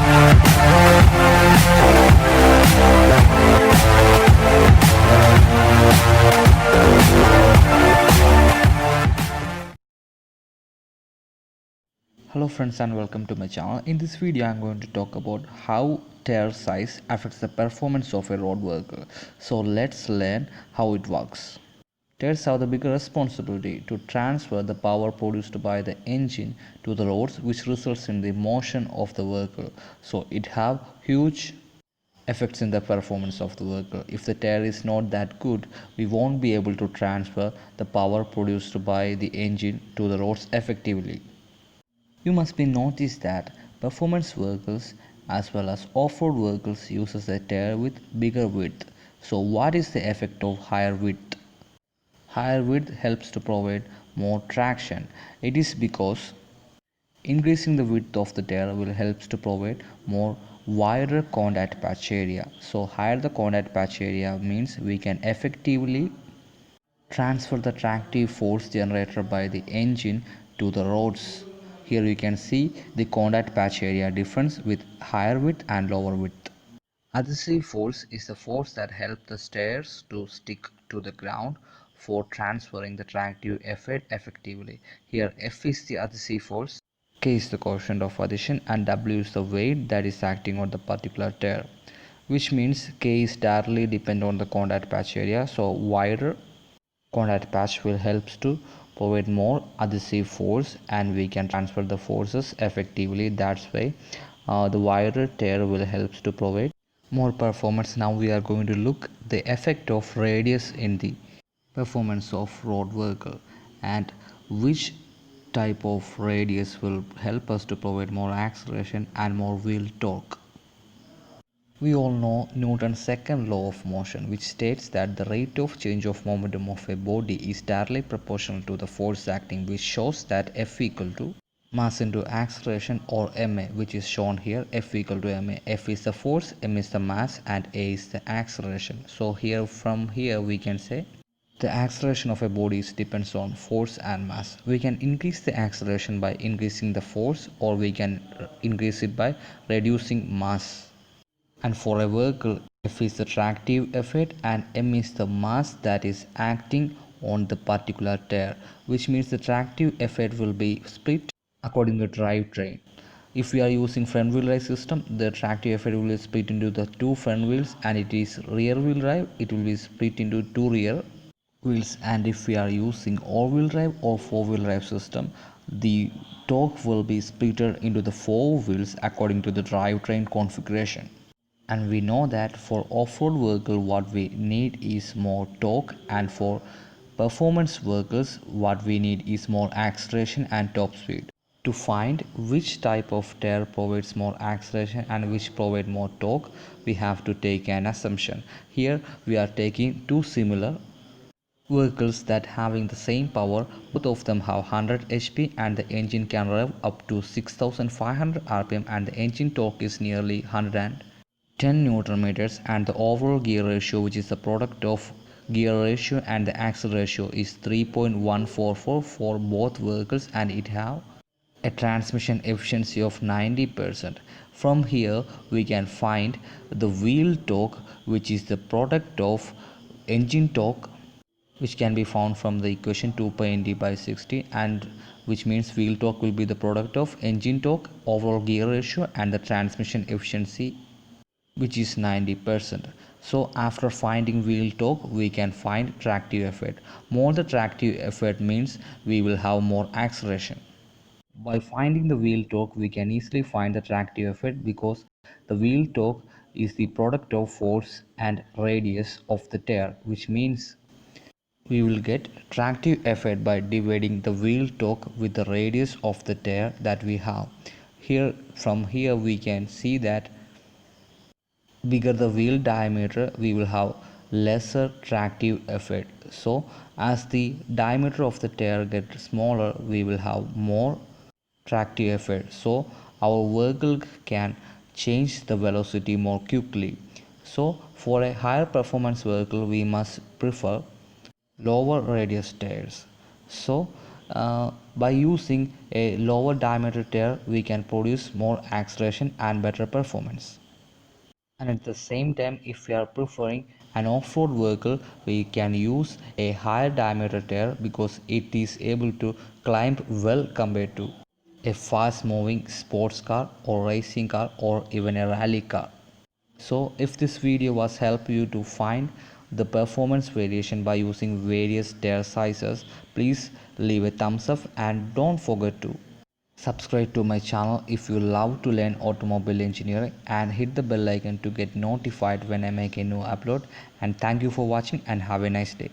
Hello friends and welcome to my channel. In this video I am going to talk about how tire size affects the performance of a road vehicle. So let's learn how it works. Tires have the bigger responsibility to transfer the power produced by the engine to the roads, which results in the motion of the vehicle. So it have huge effects in the performance of the vehicle. If the tire is not that good, we won't be able to transfer the power produced by the engine to the roads effectively. You must be noticed that performance vehicles as well as off-road vehicles uses a tire with bigger width. So what is the effect of higher width? Higher width helps to provide more traction. It is because increasing the width of the tire will helps to provide more wider contact patch area. So higher the contact patch area means we can effectively transfer the tractive force generated by the engine to the roads. Here you can see the contact patch area difference with higher width and lower width. Adhesive force is the force that helps the stairs to stick to the ground for transferring the tractive effect effectively. Here F is the adhesive force, K is the coefficient of adhesion, and W is the weight that is acting on the particular tear, which means K is directly dependent on the contact patch area. So wider contact patch will helps to provide more adhesive force and we can transfer the forces effectively. That's why the wider tear will helps to provide more performance. Now we are going to look the effect of radius in the performance of road vehicle and which type of radius will help us to provide more acceleration and more wheel torque. We all know Newton's second law of motion, which states that the rate of change of momentum of a body is directly proportional to the force acting, which shows that F equal to mass into acceleration, or ma, which is shown here. F equal to ma. F is the force, m is the mass, and a is the acceleration. So here, from here we can say the acceleration of a body depends on force and mass. We can increase the acceleration by increasing the force, or we can increase it by reducing mass. And for a vehicle, F is the tractive effect and m is the mass that is acting on the particular tire, which means the tractive effect will be split according to drivetrain. If we are using front wheel drive system, the tractive effect will be split into the two front wheels, and it is rear wheel drive, it will be split into two rear wheels. And if we are using all-wheel drive or four-wheel drive system, the torque will be split into the four wheels according to the drivetrain configuration. And we know that for off-road vehicle what we need is more torque, and for performance vehicles what we need is more acceleration and top speed. To find which type of tire provides more acceleration and which provide more torque, we have to take an assumption. Here we are taking two similar vehicles that having the same power. Both of them have 100 HP and the engine can rev up to 6500 rpm, and the engine torque is nearly 110 newton meters, and the overall gear ratio, which is the product of gear ratio and the axle ratio, is 3.144 for both vehicles, and it have a transmission efficiency of 90%. From here we can find the wheel torque, which is the product of engine torque, which can be found from the equation 2 pi nd by 60, and which means wheel torque will be the product of engine torque, overall gear ratio, and the transmission efficiency, which is 90%. So after finding wheel torque we can find tractive effect. More the tractive effect means we will have more acceleration. By finding the wheel torque we can easily find the tractive effect, because the wheel torque is the product of force and radius of the tire, which means we will get tractive effect by dividing the wheel torque with the radius of the tire that we have. Here, from here we can see that bigger the wheel diameter we will have lesser tractive effect. So as the diameter of the tire gets smaller we will have more tractive effect, so our vehicle can change the velocity more quickly. So for a higher performance vehicle we must prefer lower radius tires. So By using a lower diameter tire, we can produce more acceleration and better performance. And at the same time, if we are preferring an off-road vehicle, we can use a higher diameter tire because it is able to climb well compared to a fast moving sports car or racing car or even a rally car. So if this video was help you to find the performance variation by using various tire sizes, please leave a thumbs up and don't forget to subscribe to my channel if you love to learn automobile engineering, and hit the bell icon to get notified when I make a new upload. And thank you for watching and have a nice day.